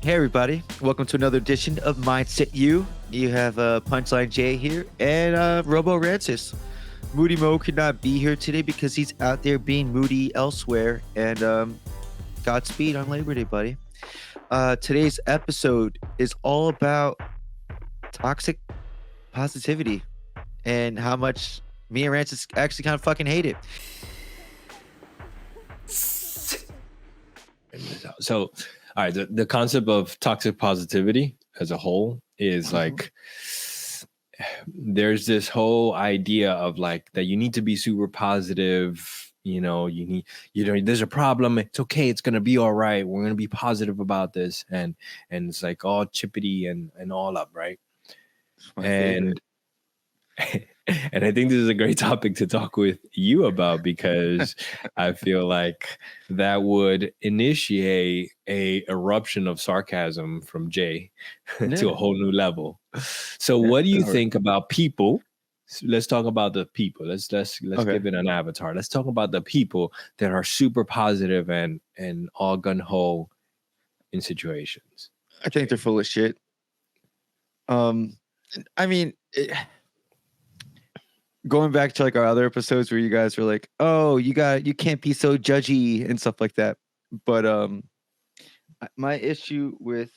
Hey everybody, welcome to another edition of Mindset U. You have Punchline Jay here and Robo Rances. Moody Mo could not be here today because he's out there being moody elsewhere. And Godspeed on Labor Day, buddy. Today's episode is all about toxic positivity and how much me and Rances actually kind of fucking hate it. So, all right, the concept of toxic positivity as a whole is like there's this whole idea of like that you need to be super positive. There's a problem. It's okay. It's gonna be all right. We're gonna be positive about this, and it's like all chippity and all up, right? And and I think this is a great topic to talk with you about because I feel like that would initiate a eruption of sarcasm from Jay to a whole new level. So what do you think about people? Let's talk about the people. Let's give it an avatar. Let's talk about the people that are super positive and all gung-ho in situations. I think they're full of shit. I mean... going back to like our other episodes where you guys were like, oh, you can't be so judgy and stuff like that. But my issue with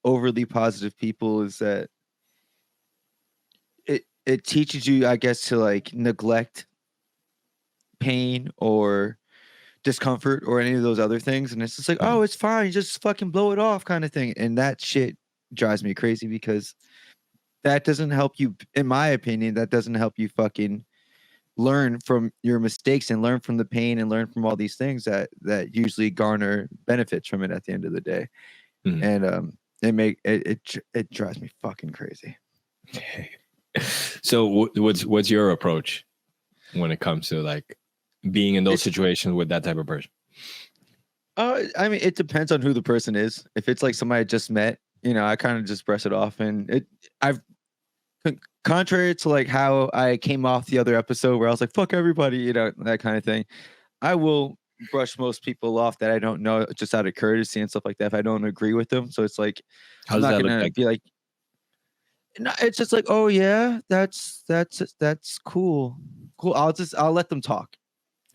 overly positive people is that it teaches you, I guess, to like neglect pain or discomfort or any of those other things. And it's just like, oh, it's fine, you just fucking blow it off kind of thing. And that shit drives me crazy because that doesn't help you, in my opinion, that doesn't help you fucking learn from your mistakes and learn from the pain and learn from all these things that usually garner benefits from it at the end of the day. And it drives me fucking crazy. So what's your approach when it comes to like being in those situations with that type of person? I mean, it depends on who the person is. If it's like somebody I just met, I kind of just brush it off. And contrary to like how I came off the other episode where I was like, fuck everybody, that kind of thing. I will brush most people off that I don't know just out of courtesy and stuff like that if I don't agree with them. So it's like, how does that look like? Be like, no, it's just like, oh yeah, that's cool. I'll let them talk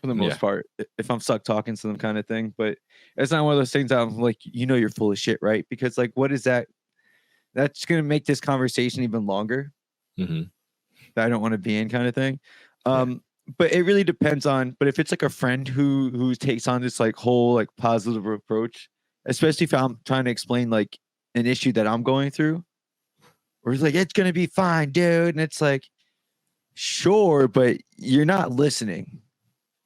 for the most part if I'm stuck talking to them kind of thing. But it's not one of those things that I'm like, you're full of shit, right? Because like, what is that? That's going to make this conversation even longer. That I don't want to be in kind of thing. But it really depends on, but if it's like a friend who takes on this like whole like positive approach, especially if I'm trying to explain like an issue that I'm going through, or it's like, it's going to be fine, dude. And it's like, sure, but you're not listening.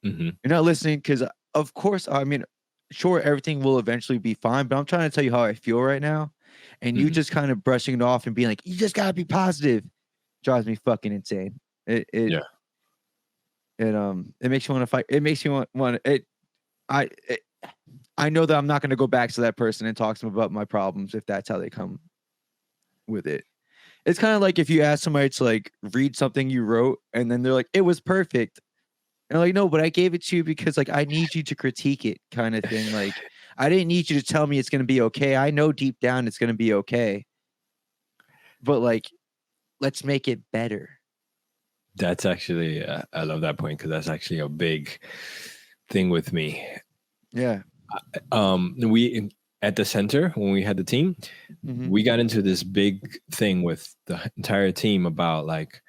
You're not listening because of course, I mean, sure, everything will eventually be fine, but I'm trying to tell you how I feel right now. And you just kind of brushing it off and being like, you just gotta be positive, drives me fucking insane. It makes you want to fight. It makes you want it. I know that I'm not going to go back to that person and talk to them about my problems if that's how they come with it. It's kind of like if you ask somebody to like read something you wrote and then they're like, it was perfect. And I'm like, no, but I gave it to you because like I need you to critique it kind of thing. Like I didn't need you to tell me it's going to be okay. I know deep down it's going to be okay. But like, let's make it better. That's actually, I love that point because that's actually a big thing with me. Yeah. We at the center when we had the team, we got into this big thing with the entire team about like,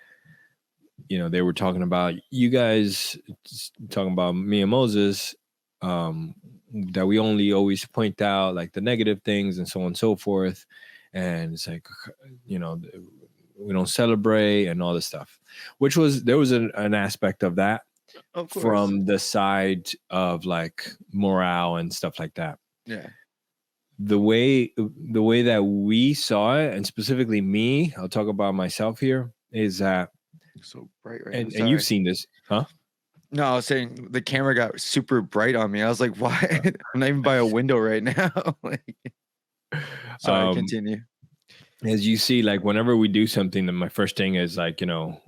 they were talking about you guys talking about me and Moses, that we only always point out like the negative things and so on and so forth. And it's like, we don't celebrate and all this stuff, there was an aspect of that from the side of like morale and stuff like that. Yeah. The way that we saw it, and specifically me, I'll talk about myself here, is that so bright right and you've seen this, huh? No, I was saying the camera got super bright on me. I was like, why? I'm not even by a window right now. Sorry, continue. As you see, like whenever we do something, then my first thing is like, all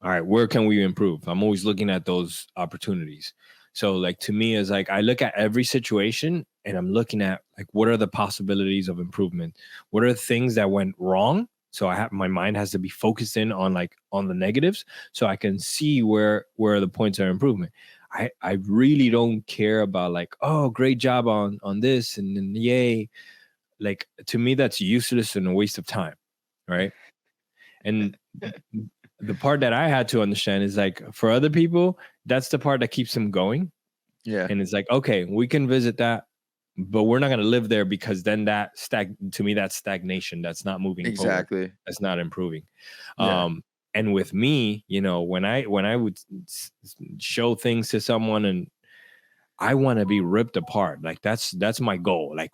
right, where can we improve? I'm always looking at those opportunities. So like to me is like I look at every situation and I'm looking at like what are the possibilities of improvement? What are the things that went wrong? So I have my mind has to be focused in on like on the negatives so I can see where the points are improvement. I really don't care about like, oh, great job on this and then yay. Like to me that's useless and a waste of time, right? And the part that I had to understand is like for other people, that's the part that keeps them going. Yeah. And it's like, okay, we can visit that, but we're not going to live there because then to me, that's stagnation. That's not moving forward. Exactly. That's not improving. Yeah. And with me, you know, when I would show things to someone and I want to be ripped apart. Like that's my goal. Like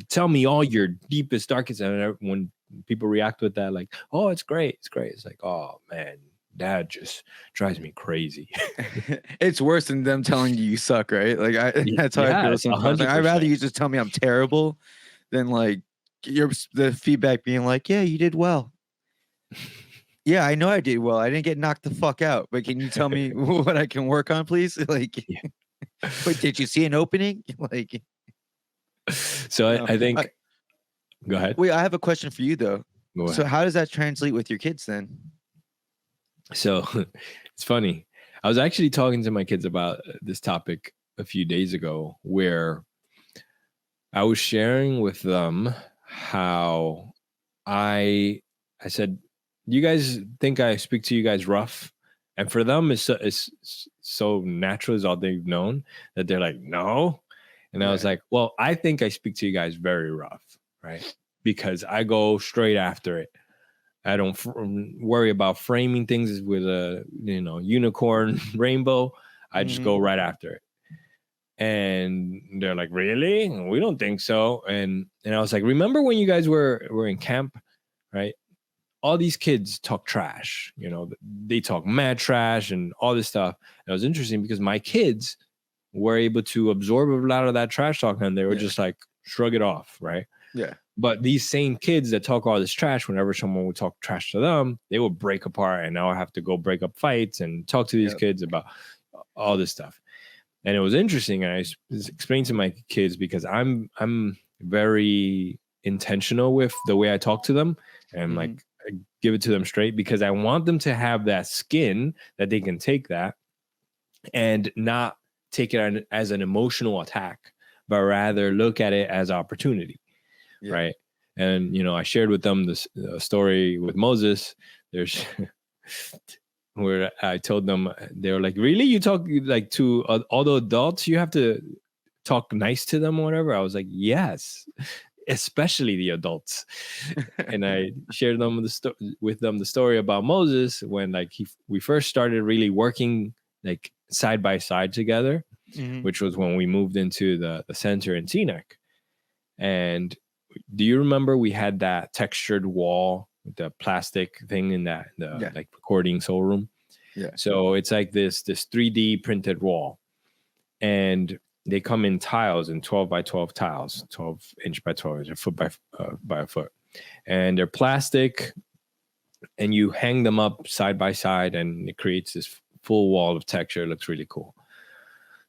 tell me all your deepest, darkest. And when people react with that, like, oh, it's great. It's great. It's like, oh man, that just drives me crazy. It's worse than them telling you suck, right? Like that's how I feel Yes, sometimes. Like, I'd rather 100%. you just tell me I'm terrible than like the feedback being like, yeah, you did well. Yeah, I know I did well. I didn't get knocked the fuck out, but can you tell me what I can work on, please? Like, Yeah. but did you see an opening? Like, So no. I think, go ahead. Wait, I have a question for you though. Go So ahead. how does that translate with your kids then? So it's funny. I was actually talking to my kids about this topic a few days ago where I was sharing with them how I said, you guys think I speak to you guys rough? And for them, it's so natural, is all they've known that they're like, no. And I was Yeah. like, well, I think I speak to you guys very rough, right? Because I go straight after it. I don't worry about framing things with a unicorn rainbow. I just go right after it. And they're like, really? We don't think so. And I was like, remember when you guys were in camp, right? All these kids talk trash, they talk mad trash and all this stuff. And it was interesting because my kids were able to absorb a lot of that trash talk and they were just like, shrug it off, right? Yeah. But these same kids that talk all this trash, whenever someone would talk trash to them, they would break apart and now I have to go break up fights and talk to these kids about all this stuff. And it was interesting. And I explained to my kids because I'm very intentional with the way I talk to them and like I give it to them straight because I want them to have that skin that they can take that and not take it as an emotional attack, but rather look at it as opportunity. Yeah. Right. And, I shared with them this story with Moses. There's where I told them, they were like, really? You talk like to all the adults? You have to talk nice to them or whatever? I was like, yes, especially the adults. And I shared them with them the story about Moses when like we first started really working like side by side together, which was when we moved into the center in Teaneck. And do you remember we had that textured wall with the plastic thing in the like recording soul room? Yeah. So it's like this 3D printed wall. And they come in tiles, in 12 by 12 tiles, 12 inch by 12 inch, a foot by a foot. And they're plastic and you hang them up side by side and it creates this full wall of texture. It looks really cool.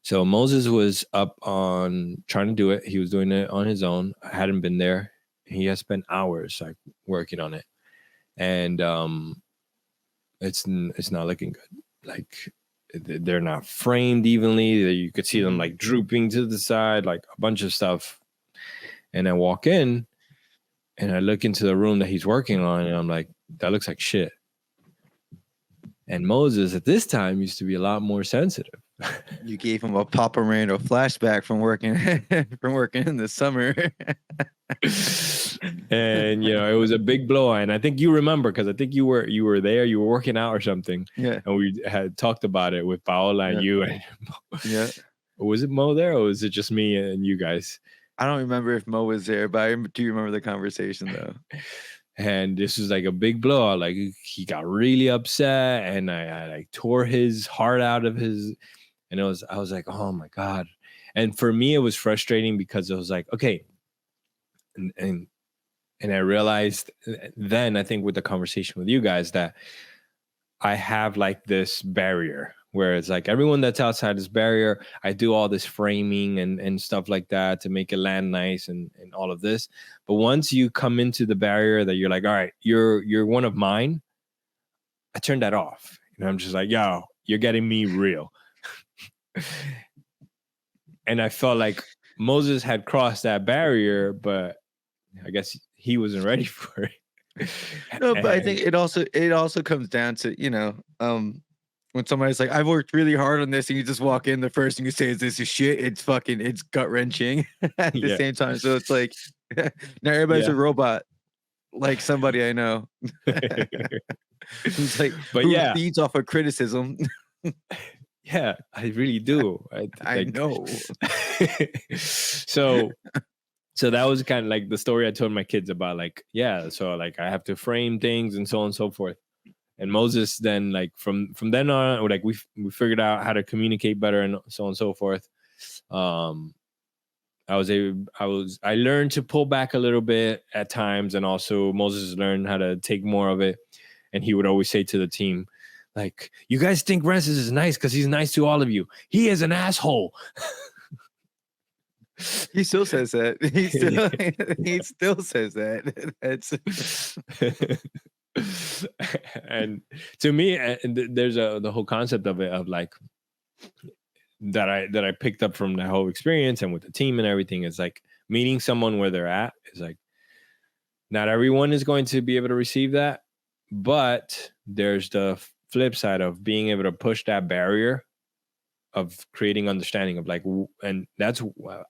So Moses was up on trying to do it. He was doing it on his own. I hadn't been there. He has spent hours like working on it. And it's not looking good. Like they're not framed evenly. You could see them like drooping to the side, like a bunch of stuff. And I walk in and I look into the room that he's working on and I'm like, that looks like shit. And Moses at this time used to be a lot more sensitive. You gave him a Papa Rando flashback from working in the summer. And it was a big blow. And I think you remember because I think you were there, you were working out or something. Yeah. And we had talked about it with Paola and you and was it Mo there or was it just me and you guys? I don't remember if Mo was there, but I do remember the conversation though. And this was like a big blow. Like he got really upset and I like tore his heart out of his, and I was like, oh my God. And for me, it was frustrating because it was like, okay. And I realized then, I think with the conversation with you guys that I have like this barrier where it's like everyone that's outside this barrier, I do all this framing and stuff like that to make it land nice and all of this. But once you come into the barrier that you're like, all right, you're one of mine, I turned that off. And I'm just like, yo, you're getting me real. And I felt like Moses had crossed that barrier, but I guess he wasn't ready for it. No, but I think it also comes down to, when somebody's like, I've worked really hard on this, and you just walk in, the first thing you say is this is shit. It's gut wrenching at the same time. So it's like now everybody's a robot, like somebody I know. Who's like, but who feeds off of criticism. Yeah, I really do. I know. So that was kind of like the story I told my kids about, like, so like I have to frame things and so on and so forth. And Moses then, like, from then on, like we figured out how to communicate better and so on and so forth. I learned to pull back a little bit at times, and also Moses learned how to take more of it. And he would always say to the team, like, you guys think Rances is nice because he's nice to all of you. He is an asshole. He still says that. He still says that. That's and to me, there's the whole concept of it, of like that I picked up from the whole experience and with the team and everything, is like meeting someone where they're at is like, not everyone is going to be able to receive that, but there's the flip side of being able to push that barrier of creating understanding of like, and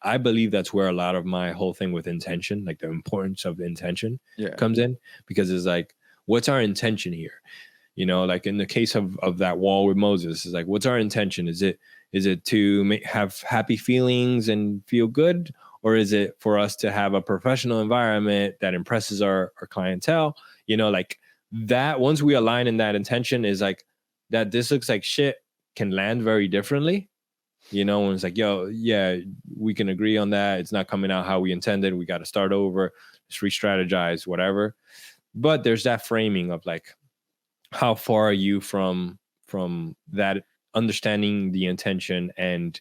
I believe that's where a lot of my whole thing with intention, like the importance of intention comes in, because it's like, what's our intention here? Like in the case of that wall with Moses, is like, what's our intention? Is it to have happy feelings and feel good? Or is it for us to have a professional environment that impresses our clientele? Like that, once we align in that intention, is like that this looks like shit can land very differently. When it's like, yo, yeah, we can agree on that. It's not coming out how we intended. We got to start over, just re-strategize, whatever. But there's that framing of like, how far are you from that, understanding the intention, and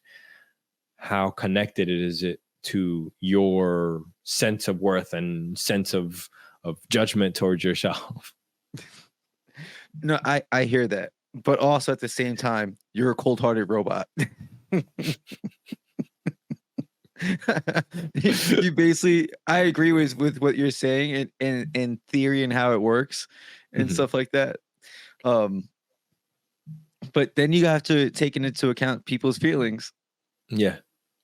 how connected is it to your sense of worth and sense of judgment towards yourself? No, I hear that, but also at the same time, you're a cold-hearted robot. You basically, I agree with what you're saying in theory and how it works and stuff like that. But then you have to take into account people's feelings. Yeah.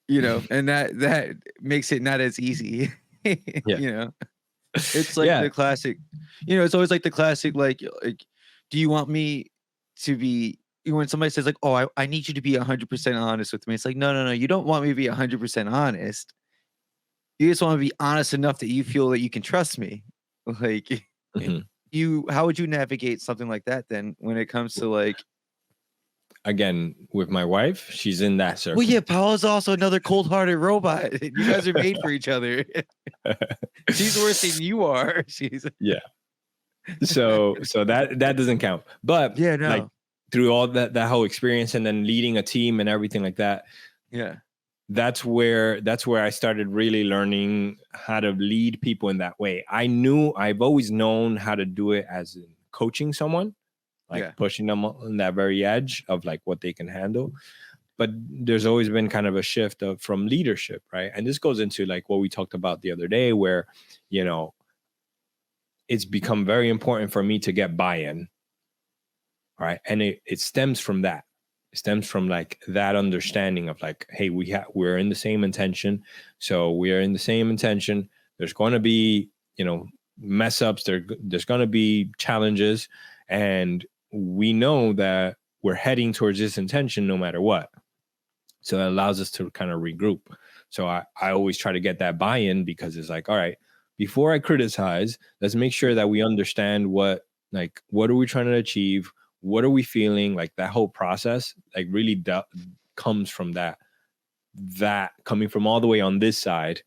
And that makes it not as easy. It's like the classic, it's always like the classic, like, do you want me to be, when somebody says like, oh, I need you to be 100% honest with me. It's like, no, you don't want me to be 100% honest. You just want to be honest enough that you feel that you can trust me. Like, how would you navigate something like that then when it comes to like, again, with my wife, she's in that circle. Well, yeah, Paula's also another cold-hearted robot. You guys are made for each other. She's worse than you are. So that doesn't count. But like through all that whole experience, and then leading a team and everything like that. Yeah. That's where I started really learning how to lead people in that way. I've always known how to do it as in coaching someone, like pushing them on that very edge of like what they can handle. But there's always been kind of a shift from leadership, right? And this goes into like what we talked about the other day, where, it's become very important for me to get buy-in, right? And it stems from that. It stems from like that understanding of like, hey, we're in the same intention. So we are in the same intention. There's going to be, mess ups. There's going to be challenges, and we know that we're heading towards this intention no matter what. So it allows us to kind of regroup. So I always try to get that buy-in, because it's like, all right, before I criticize, let's make sure that we understand what are we trying to achieve? What are we feeling? Like that whole process, like really comes from that coming from all the way on this side,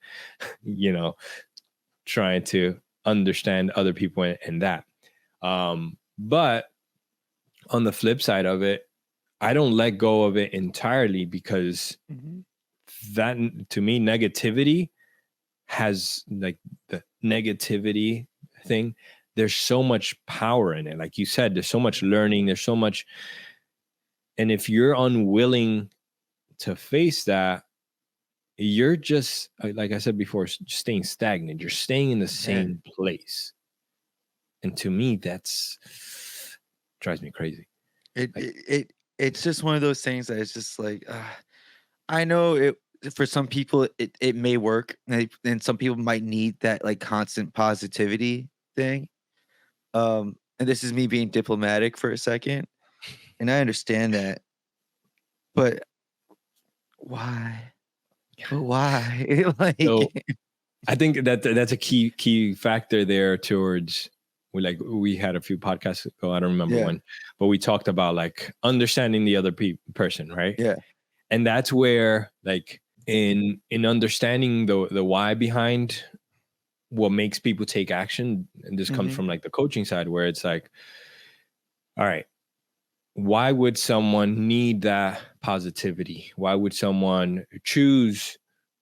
trying to understand other people in that. But on the flip side of it, I don't let go of it entirely, because Mhm. that, to me, negativity has, like, the negativity thing, there's so much power in it. Like you said, there's so much learning, there's so much. And if you're unwilling to face that, you're just, like I said before, staying stagnant. You're staying in the Yeah. same place. And to me, that's drives me crazy. It Like, it it it's just one of those things that it's just like, I know it for some people it may work, and some people might need that like constant positivity thing. And this is me being diplomatic for a second, and I understand that, but why? But why? so Like, I think that that's a key factor there towards, we had a few podcasts ago, I don't remember yeah, when, but we talked about like understanding the other person, right? yeah, And that's where, like, in understanding the why behind what makes people take action, and this comes hmm, from like the coaching side, where it's like, all right, why would someone need that positivity? Why would someone choose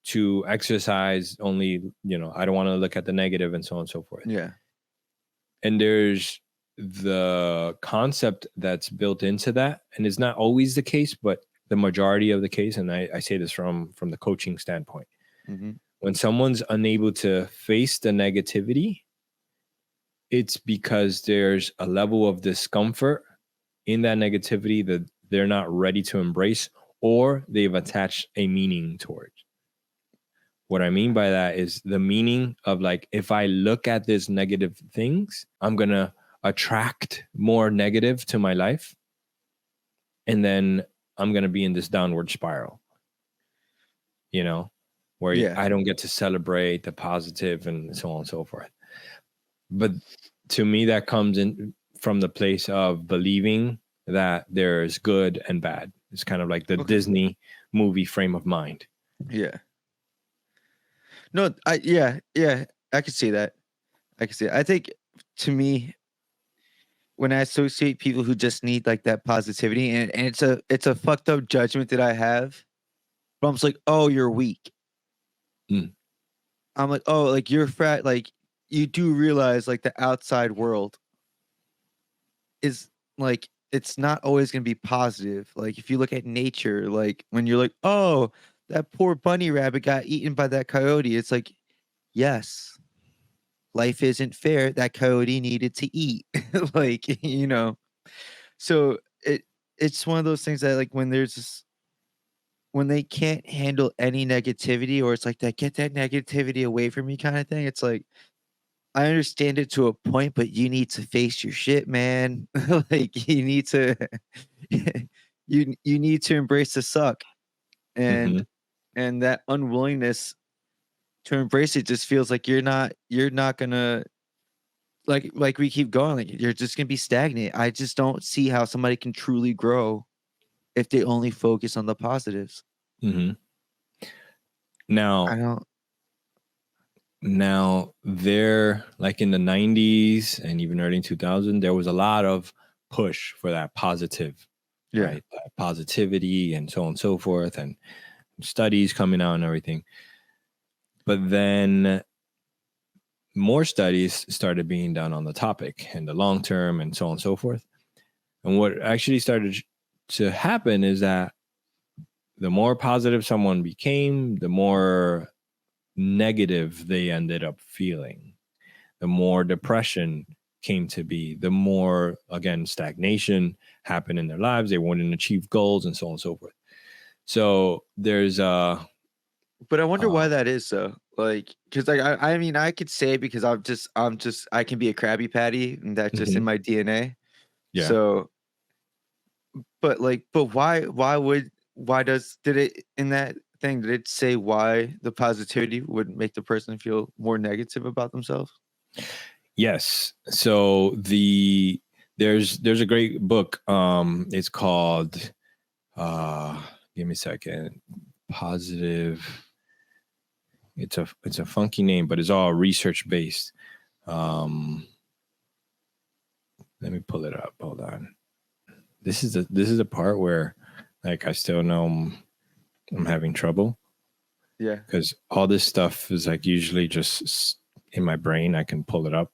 to exercise only, I don't want to look at the negative, and so on and so forth. yeah, And there's the concept that's built into that, and it's not always the case, but the majority of the case. And I say this from the coaching standpoint. hmm, When someone's unable to face the negativity, it's because there's a level of discomfort in that negativity that they're not ready to embrace, or they've attached a meaning towards. What I mean by that is the meaning of, like, if I look at this negative things, I'm going to attract more negative to my life. And then I'm going to be in this downward spiral, where yeah. I don't get to celebrate the positive and so on and so forth. But to me, that comes in from the place of believing that there's good and bad. It's kind of like the Okay, Disney movie frame of mind. yeah. No, yeah. I can see that. I can see it. I think to me, when I associate people who just need like that positivity, and it's a fucked up judgment that I have, but I'm just like, oh, you're weak. Mm. I'm like, oh, like you're fat. Like you do realize like the outside world is like it's not always gonna be positive. Like if you look at nature, like when you're like, oh, that poor bunny rabbit got eaten by that coyote, it's like, yes, life isn't fair. That coyote needed to eat. Like, So it's one of those things that like when they can't handle any negativity, or it's like that get that negativity away from me kind of thing. It's like I understand it to a point, but you need to face your shit, man. Like you need to you need to embrace the suck. Mm-hmm. And that unwillingness to embrace it just feels like you're not gonna like we keep going, like you're just gonna be stagnant. I just don't see how somebody can truly grow if they only focus on the positives. Mm-hmm. I Now, don't. there, like in the 90s and even early 2000, there was a lot of push for that positive, Yeah. right? That positivity and so on and so forth, and studies coming out and everything. But then more studies started being done on the topic and the long term and so on and so forth. And what actually started to happen is that the more positive someone became, the more negative they ended up feeling, the more depression came to be, the more, again, stagnation happened in their lives. They wouldn't achieve goals and so on and so forth. So there's But I wonder why uh that is so. Like, because like I mean I could say because I'm just I can be a Krabby Patty and that's just in mhm, my DNA. yeah. So, but why does did it in that thing did it say why the positivity would make the person feel more negative about themselves? Yes. So there's a great book. It's called uh give me a second. Positive. It's a funky name, but it's all research based. Um Let me pull it up. Hold on. this is a part where, like, I still know I'm having trouble. Yeah. Because all this stuff is like usually just in my brain. I can pull it up.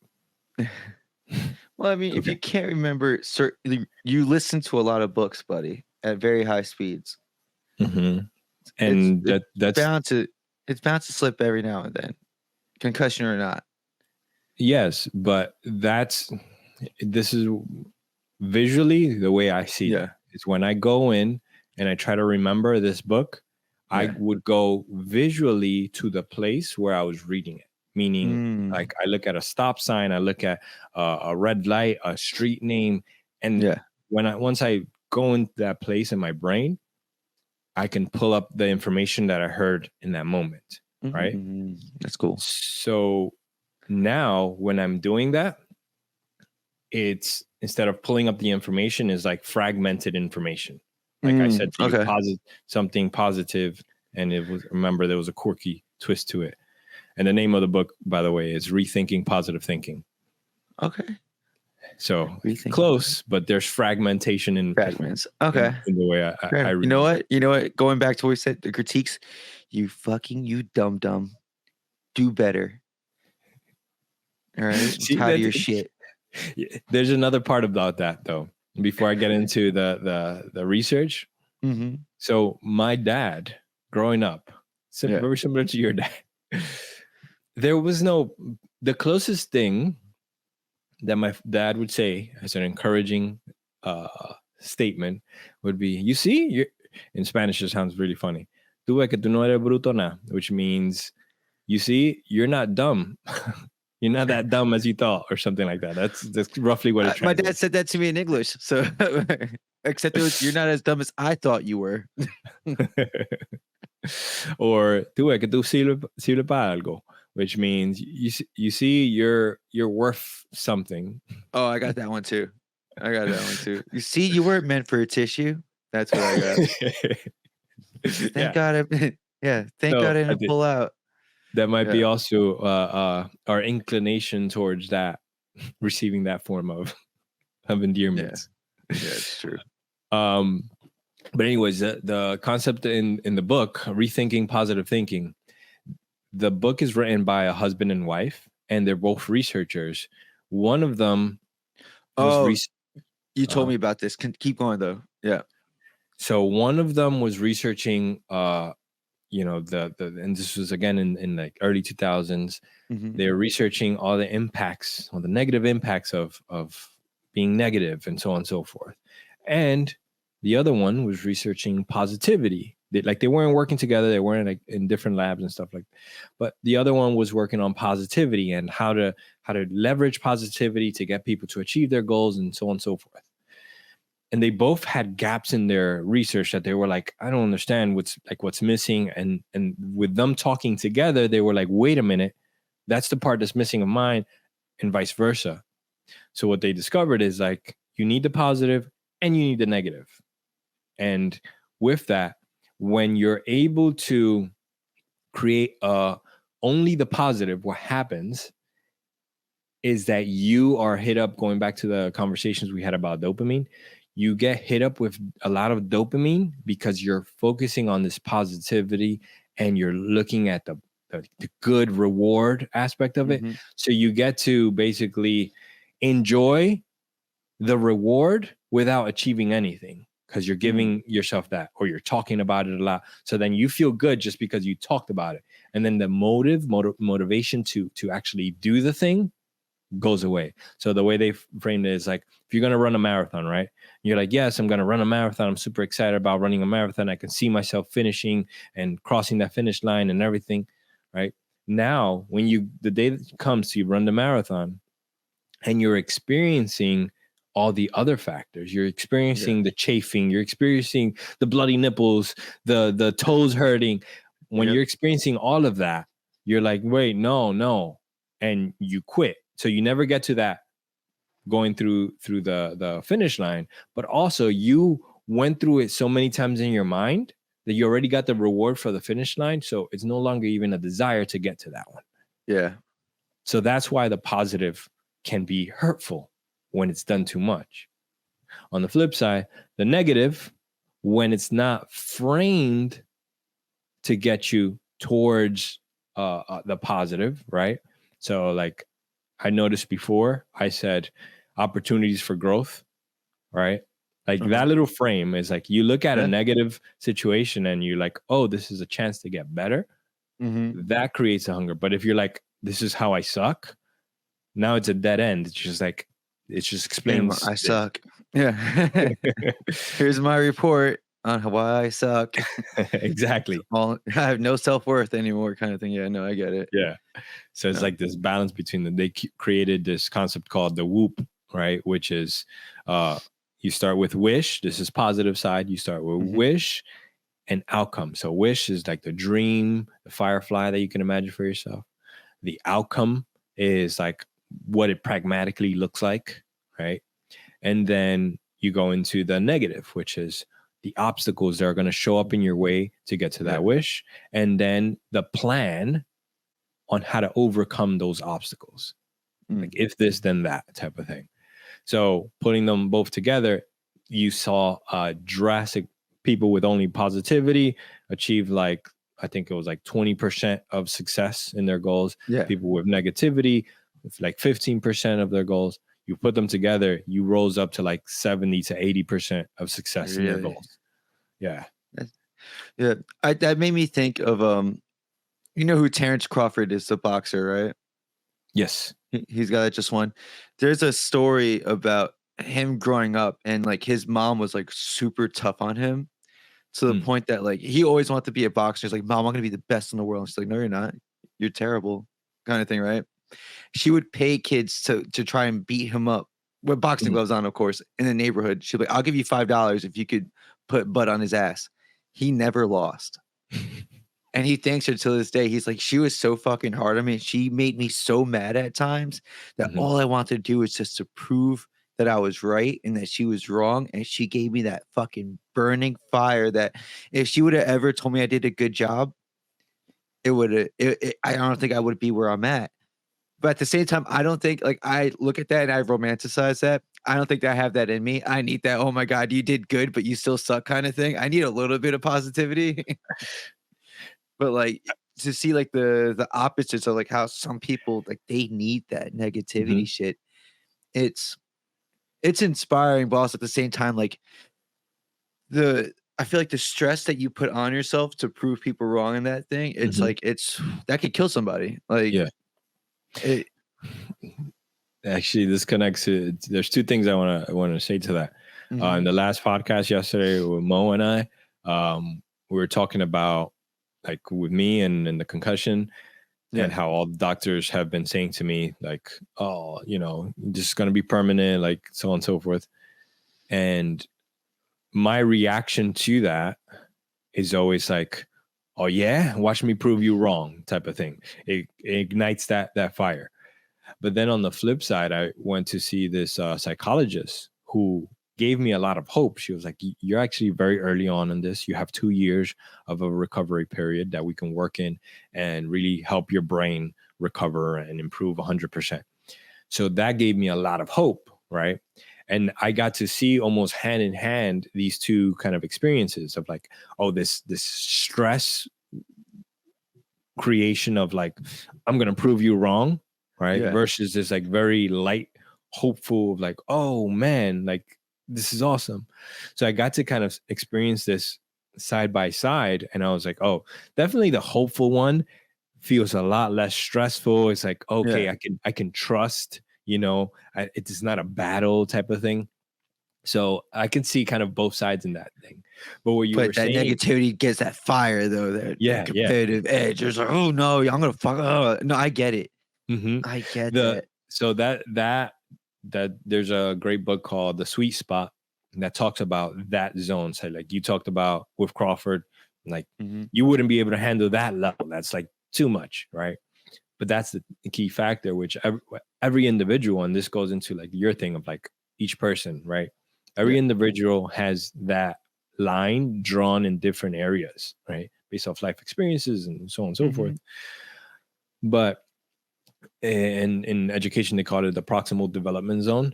Well, I mean, if you can't remember, you listen to a lot of books, buddy, at very high speeds. Mm-hmm. And that's bound to slip every now and then, concussion or not. Yes, but this is visually the way I see that. It's when I go in and I try to remember this book, I would go visually to the place where I was reading it. Meaning, like, I look at a stop sign, I look at a red light, a street name, and once I go into that place in my brain, I can pull up the information that I heard in that moment. Right? That's cool. So now when I'm doing that, it's instead of pulling up the information, is like fragmented information. Like I said to you, something positive, and remember there was a quirky twist to it. And the name of the book, by the way, is Rethinking Positive Thinking. Okay. So close, but there's fragmentation in fragments. Okay. In the way I read. You know what? Going back to what we said, the critiques, you dumb. Do better. All right. I'm tired of your shit. There's another part about that, though, before I get into the research. Mm-hmm. So my dad, growing up, very similar to your dad, there was the closest thing that my dad would say as an encouraging statement would be, you see, in Spanish, it sounds really funny. Tú ves que tú no eres bruto na, which means, you see, you're not dumb. You're not that dumb as you thought, or something like that. That's roughly what it translates. My dad said that to me in English. So, except you're not as dumb as I thought you were. Or tú ves que tú sirve para algo, which means you see you're worth something. Oh, I got that one too. You see, you weren't meant for a tissue. That's what I got. Thank God. Thank God I didn't pull out. That might be also our inclination towards that, receiving that form of endearment. Yeah, it's true. But anyways, the concept in the book, Rethinking Positive Thinking, the book is written by a husband and wife, and they're both researchers. One of them you told me about this. Keep going, though. Yeah. So one of them was researching and this was again in like early 2000s. Mm-hmm. They're researching all the impacts, all the negative impacts of being negative, and so on and so forth. And the other one was researching positivity. They weren't working together. They weren't like in different labs and stuff like that. But the other one was working on positivity and how to leverage positivity to get people to achieve their goals, and so on and so forth. And they both had gaps in their research that they were like, I don't understand what's missing. And with them talking together, they were like, wait a minute, that's the part that's missing of mine, and vice versa. So what they discovered is, like, you need the positive and you need the negative. And with that, when you're able to create only the positive, what happens is that you are hit up, going back to the conversations we had about dopamine, you get hit up with a lot of dopamine because you're focusing on this positivity and you're looking at the good reward aspect of it. So you get to basically enjoy the reward without achieving anything, because you're giving yourself that, or you're talking about it a lot. So then you feel good just because you talked about it. And then the motivation to actually do the thing goes away. So the way they framed it is like, if you're going to run a marathon, right? You're like, yes, I'm going to run a marathon. I'm super excited about running a marathon. I can see myself finishing and crossing that finish line and everything, right? Now, when the day that comes to you run the marathon and you're experiencing all the other factors, you're experiencing the chafing, you're experiencing the bloody nipples, the toes hurting. When you're experiencing all of that, you're like, wait, no. And you quit. So you never get to that going through the finish line, but also you went through it so many times in your mind that you already got the reward for the finish line. So it's no longer even a desire to get to that one. Yeah. So that's why the positive can be hurtful when it's done too much. On the flip side, the negative, when it's not framed to get you towards the positive, right? So like I noticed before, I said opportunities for growth, right? Like Uh-huh. that little frame is like you look at a Yeah. negative situation and you're like, oh, this is a chance to get better. Mm-hmm. That creates a hunger. But if you're like, this is how I suck, now it's a dead end. It's just like, it just Damn, explains I this. suck. Yeah. Here's my report on why I suck. Exactly. I have no self-worth anymore, kind of thing. Yeah, no, I get it. Yeah. So it's No. like this balance between them. They created this concept called the whoop, right? Which is you start with wish. This is positive side. You start with Mm-hmm. wish and outcome. So wish is like the dream, the firefly that you can imagine for yourself. The outcome is like what it pragmatically looks like, right? And then you go into the negative, which is the obstacles that are going to show up in your way to get to that Yeah. wish. And then the plan on how to overcome those obstacles. Like if this, then that type of thing. So putting them both together, you saw drastic people with only positivity achieve like, I think it was like 20% of success in their goals. Yeah. People with negativity, like 15% of their goals. You put them together, you rose up to like 70 to 80% of success in their Really? goals. Yeah. Yeah. That made me think of you know who Terrence Crawford is, the boxer, right? Yes. He's got that just one. There's a story about him growing up, and like his mom was like super tough on him to the point that like he always wanted to be a boxer. He's like, Mom, I'm gonna be the best in the world. And she's like, no, you're not. You're terrible, kind of thing, right? She would pay kids to try and beat him up with boxing gloves on, of course, in the neighborhood. She'd be like, I'll give you $5 if you could put butt on his ass. He never lost. And he thanks her to this day. He's like, she was so fucking hard on me. She made me so mad at times that all I wanted to do was just to prove that I was right and that she was wrong. And she gave me that fucking burning fire that if she would have ever told me I did a good job, it would have, I don't think I would be where I'm at. But at the same time, I don't think like I look at that and I romanticize that. I don't think that I have that in me. I need that, oh my God, you did good, but you still suck kind of thing. I need a little bit of positivity. But like to see like the opposites of like how some people like they need that negativity shit. It's inspiring, but also at the same time, like I feel like the stress that you put on yourself to prove people wrong in that thing, it's like that could kill somebody. Like Yeah. it, Actually, this connects to. There's two things I want to say to that. In the last podcast yesterday with Mo and I, we were talking about like with me and the concussion, and how all the doctors have been saying to me like, oh, you know, this is gonna be permanent, like so on and so forth. And my reaction to that is always like, oh yeah, watch me prove you wrong, type of thing. It ignites that fire. But then on the flip side, I went to see this psychologist who gave me a lot of hope. She was like, you're actually very early on in this. You have 2 years of a recovery period that we can work in and really help your brain recover and improve 100%. So that gave me a lot of hope, right? And I got to see almost hand in hand these two kind of experiences of like, oh, this stress creation of like, I'm going to prove you wrong, right? Versus this like very light, hopeful, like, oh man, like this is awesome. So I got to kind of experience this side by side, and I was like, oh, definitely the hopeful one feels a lot less stressful. It's like, okay, I can trust, you know, it is not a battle type of thing. So I can see kind of both sides in that thing. But what you were but that saying, negativity gets that fire though, that competitive edge. There's like, oh no, I'm gonna fuck. No, I get it. I get that. So that there's a great book called The Sweet Spot that talks about that zone. So like you talked about with Crawford, like you wouldn't be able to handle that level. That's like too much, right? But that's the key factor, which every individual, and this goes into like your thing of like each person, right? Every individual has that line drawn in different areas, right? Based off life experiences and so on and so forth. But in education, they call it the proximal development zone.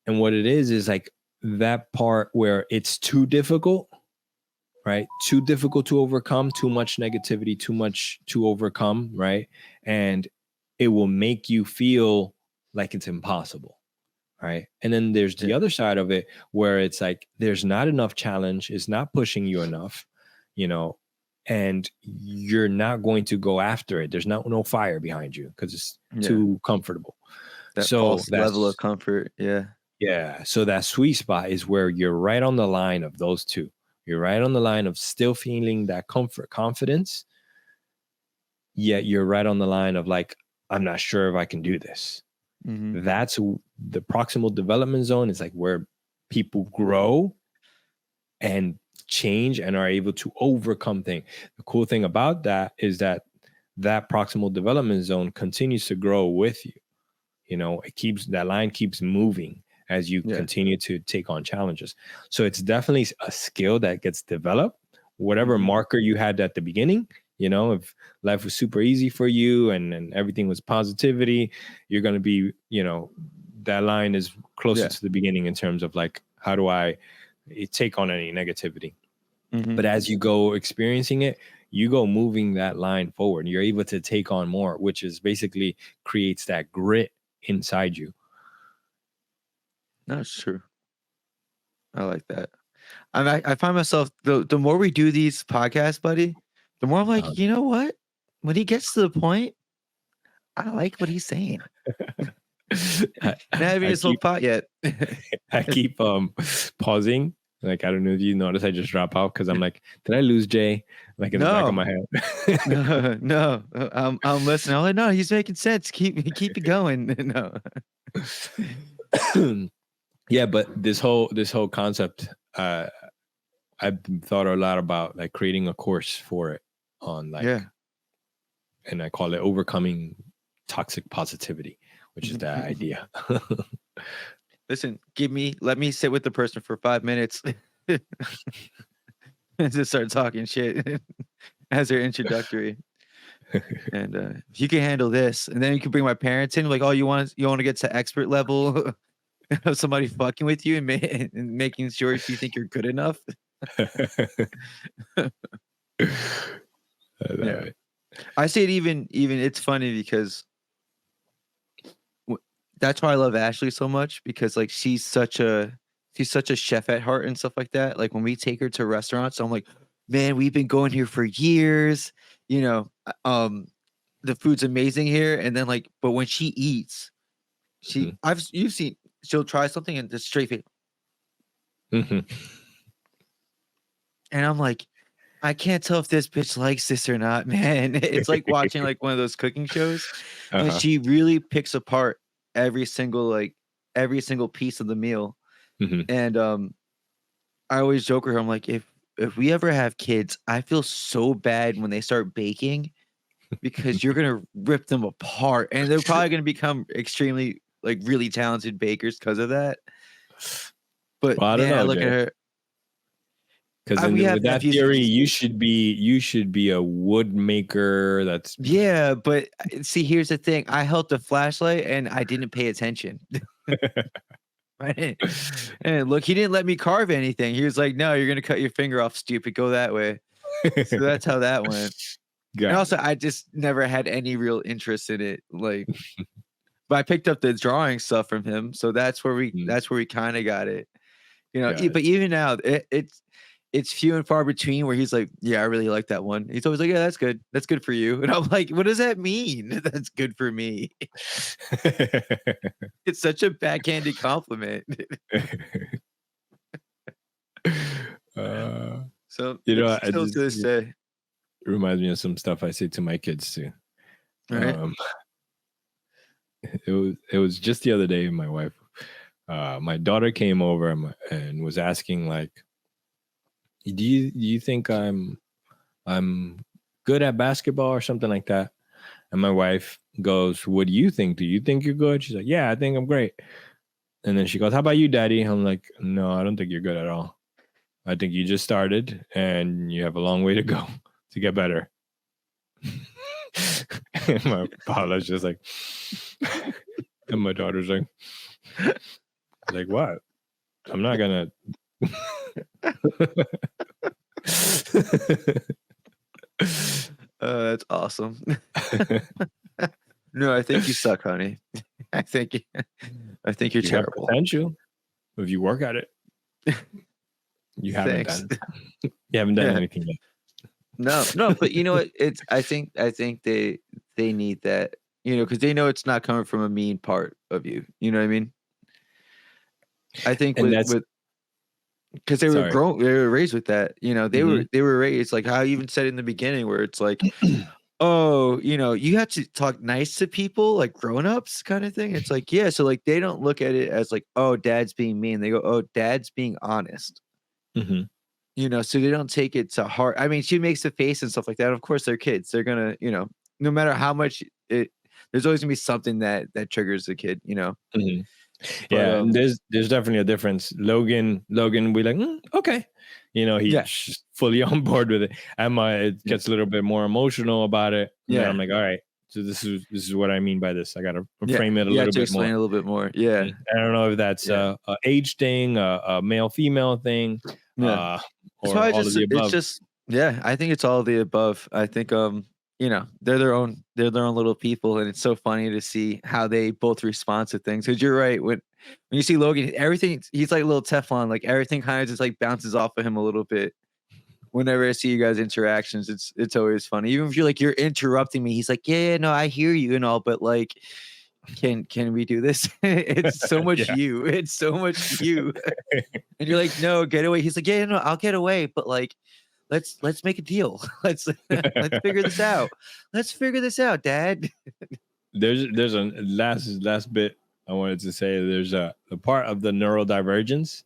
And what it is like that part where it's too difficult, right? Too difficult to overcome, too much negativity, too much to overcome, right? And it will make you feel like it's impossible, right? And then there's the other side of it where it's like there's not enough challenge, it's not pushing you enough, you know, and you're not going to go after it. There's no fire behind you because it's too comfortable. That So false that's level of comfort. yeah. So that sweet spot is where you're right on the line of those two. You're right on the line of still feeling that comfort, confidence, yet you're right on the line of like, I'm not sure if I can do this. Mm-hmm. That's the proximal development zone is like where people grow and change and are able to overcome things. The cool thing about that is that that proximal development zone continues to grow with you. You know, that line keeps moving as you continue to take on challenges. So it's definitely a skill that gets developed. Whatever marker you had at the beginning, you know, if life was super easy for you and everything was positivity, you're going to be, you know, that line is closer to the beginning in terms of like, how do I take on any negativity? But as you go experiencing it, you go moving that line forward. You're able to take on more, which is basically creates that grit inside you. That's true. I like that. I find myself the more we do these podcasts, buddy, the more I'm like, you know what? When he gets to the point, I like what he's saying. I haven't even smoked pot yet. I keep pausing. Like, I don't know if you notice, I just drop out because I'm like, did I lose Jay? Like in the back of my head. No. I'm listening. I'm like, no, he's making sense. Keep it going. No. Yeah, but this whole concept, I've thought a lot about like creating a course for it on like, and I call it overcoming toxic positivity, which is that idea. Listen, let me sit with the person for 5 minutes and just start talking shit as their introductory. And if you can handle this, and then you can bring my parents in, like, oh, you want to get to expert level of somebody fucking with you and making sure you think you're good enough. I say it even it's funny because that's why I love Ashley so much, because like she's such a chef at heart and stuff like that. Like when we take her to restaurants, I'm like, man, we've been going here for years. You know, the food's amazing here. And then like, but when she eats, you've seen, she'll try something and just straight face. And I'm like, I can't tell if this bitch likes this or not, man. It's like watching like one of those cooking shows, and she really picks apart every single piece of the meal. And I always joke with her, I'm like, if we ever have kids, I feel so bad when they start baking because you're gonna rip them apart, and they're probably gonna become extremely like really talented bakers because of that. But well, I don't know, I look at her. Because with that theory, you should be a wood maker. That's but see, here's the thing: I held the flashlight and I didn't pay attention. And look, he didn't let me carve anything. He was like, "No, you're gonna cut your finger off, stupid. Go that way." So that's how that went. And also, I just never had any real interest in it. Like, but I picked up the drawing stuff from him, so that's where we kind of got it. You know, but even now, it's few and far between where he's like, yeah, I really like that one. He's always like, yeah, that's good. That's good for you. And I'm like, what does that mean? That's good for me. It's such a backhanded compliment. So, you know, still to this day. It reminds me of some stuff I say to my kids too. Right. It was just the other day, my wife, my daughter came over and was asking like, do you think I'm good at basketball or something like that? And my wife goes, what do you think? Do you think you're good? She's like, yeah, I think I'm great. And then she goes, how about you, Daddy? I'm like, no, I don't think you're good at all. I think you just started and you have a long way to go to get better. And my father's just like, and my daughter's like what? I'm not gonna. That's awesome. No, I think you suck, honey. I think you're You got terrible. potential if you work at it. You haven't Thanks. done. You haven't done anything yet. No, but you know what? I think they need that, because they know it's not coming from a mean part of you. You know what I mean? I think And that's with because they were raised with that. They were raised like how I even said in the beginning, where it's like, oh, you have to talk nice to people like grown-ups kind of thing. It's like, yeah, so like they don't look at it as like, oh, dad's being mean. They go, oh, dad's being honest. So they don't take it to heart. I mean, she makes the face and stuff like that. Of course, they're kids. They're gonna, no matter how much there's always gonna be something that triggers the kid. But, yeah, and there's definitely a difference. Logan, we like, okay, he's fully on board with it. Emma, it gets a little bit more emotional about it. Yeah, I'm like, all right, so this is what I mean by this. I gotta frame it a little bit more. Explain a little bit more. Yeah, I don't know if that's a age thing, a male female thing, or all of the above. It's just I think it's all of the above. I think they're their own little people, and it's so funny to see how they both respond to things. Because you're right, when you see Logan, everything, he's like a little Teflon, like everything kind of just like bounces off of him a little bit. Whenever I see you guys' interactions, it's always funny. Even if you're interrupting me, he's like, yeah, no, I hear you and all, but like, can we do this? It's so much you. It's so much you. And you're like, no, get away. He's like, yeah, no, I'll get away, but like, let's make a deal. Let's figure this out. Let's figure this out, Dad. There's a last bit I wanted to say. There's a part of the neurodivergence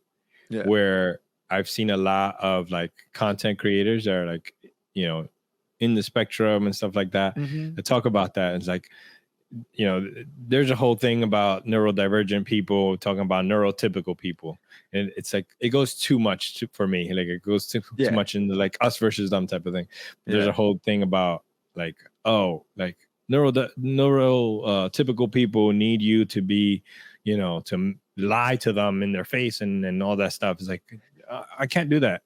where I've seen a lot of like content creators that are like, in the spectrum and stuff like that. That talk about that. It's like, there's a whole thing about neurodivergent people talking about neurotypical people, and it's like it goes too much for me. Like it goes too much into like us versus them type of thing. There's a whole thing about like, oh, like neurotypical people need you to be, to lie to them in their face and all that stuff. It's like, I can't do that.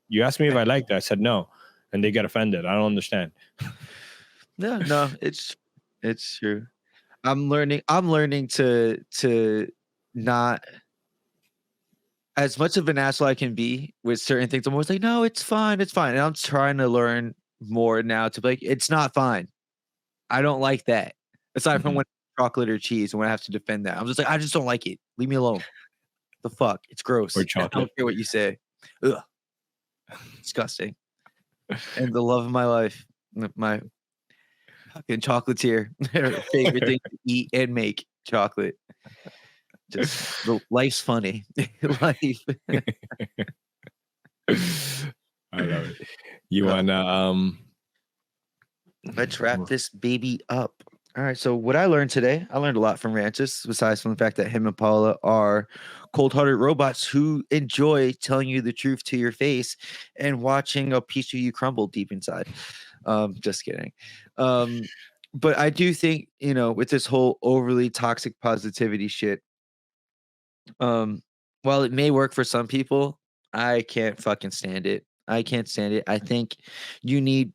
You asked me if I like that. I said no, and they get offended. I don't understand. No, it's true. I'm learning to not, as much of an asshole I can be with certain things. I'm always like, no, it's fine. And I'm trying to learn more now to be like, it's not fine. I don't like that. Aside from when chocolate or cheese and when I have to defend that, I'm just like, I just don't like it. Leave me alone. The fuck? It's gross. Or chocolate. I don't care what you say. Ugh. Disgusting. And the love of my life, my fucking chocolatier, favorite thing to eat and make, chocolate. Just life's funny. Life. I love it. You wanna let's wrap this baby up. All right. So what I learned today, I learned a lot from Rances, besides from the fact that him and Paula are cold-hearted robots who enjoy telling you the truth to your face and watching a piece of you crumble deep inside. Just kidding. But I do think, with this whole overly toxic positivity shit, while it may work for some people, I can't fucking stand it. I can't stand it. I think you need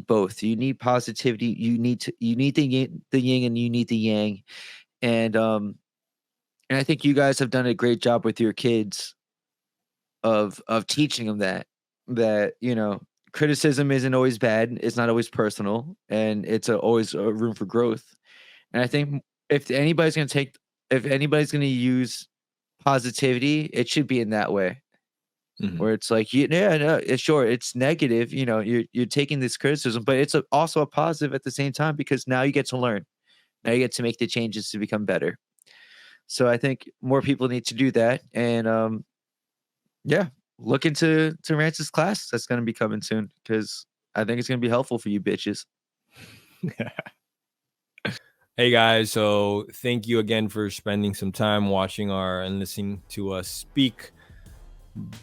both. You need positivity. You need the yin and you need the yang. And I think you guys have done a great job with your kids of teaching them that criticism isn't always bad. It's not always personal, and it's always a room for growth. And I think if anybody's going to use positivity, it should be in that way. Where it's like, sure, it's negative, you're taking this criticism, but it's also a positive at the same time, because now you get to learn. Now you get to make the changes to become better. So I think more people need to do that. And look into Rance's class that's going to be coming soon, because I think it's going to be helpful for you bitches. Hey guys, so thank you again for spending some time watching and listening to us speak.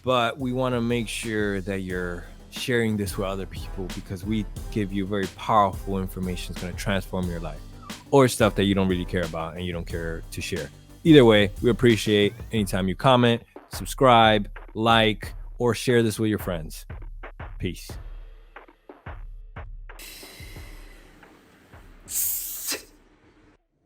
But we want to make sure that you're sharing this with other people, because we give you very powerful information that's going to transform your life, or stuff that you don't really care about and you don't care to share. Either way, we appreciate anytime you comment, subscribe, like, or share this with your friends. Peace.